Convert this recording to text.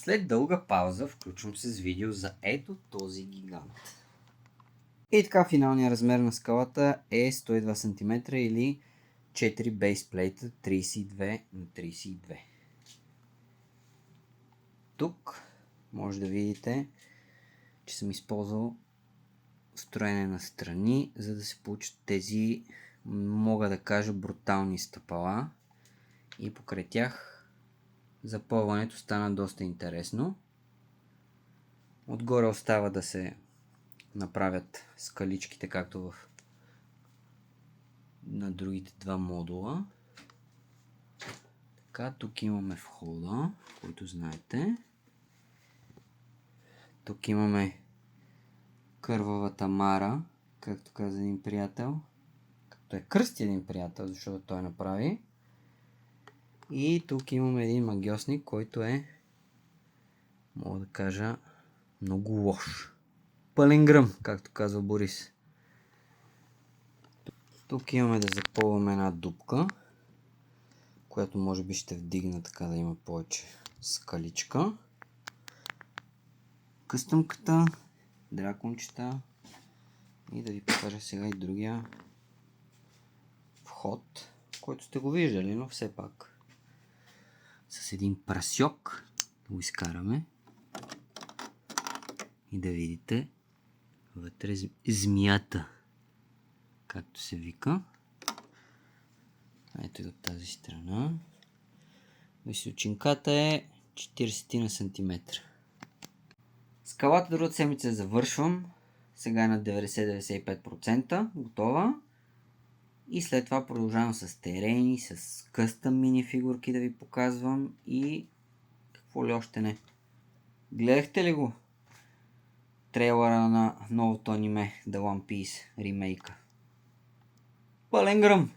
След дълга пауза включвам се с видео за ето този гигант. И така, финалният размер на скалата е 102 см или 4 бейсплейта 32 на 32. Тук може да видите, че съм използвал строене на страни, за да се получат тези, мога да кажа, брутални стъпала. И покрай тях запълването стана доста интересно. Отгоре остава да се направят скаличките, както на другите два модула. Така, тук имаме входа, който знаете. Тук имаме кървавата мара, както каза един приятел. Както е кръсти един приятел, защото той направи. И тук имаме един магиосник, който е, мога да кажа, много лош. Пълен гръм, както казва Борис. Тук имаме да запълваме една дупка, която може би ще вдигна така да има повече скаличка. Къстъмката, дракончета и да ви покажа сега и другия вход, който сте го виждали, но все пак с един прасьок го изкараме и да видите вътре змията, както се вика. Ето и от тази страна. Височинката е 40 см. Скалата другата седмица завършвам. Сега е на 90-95% готова. И след това продължавам с терени, с къстъм минифигурки да ви показвам и какво ли още не. Гледахте ли го? Трейлъра на новото аниме The One Piece ремейка. Пълен гръм!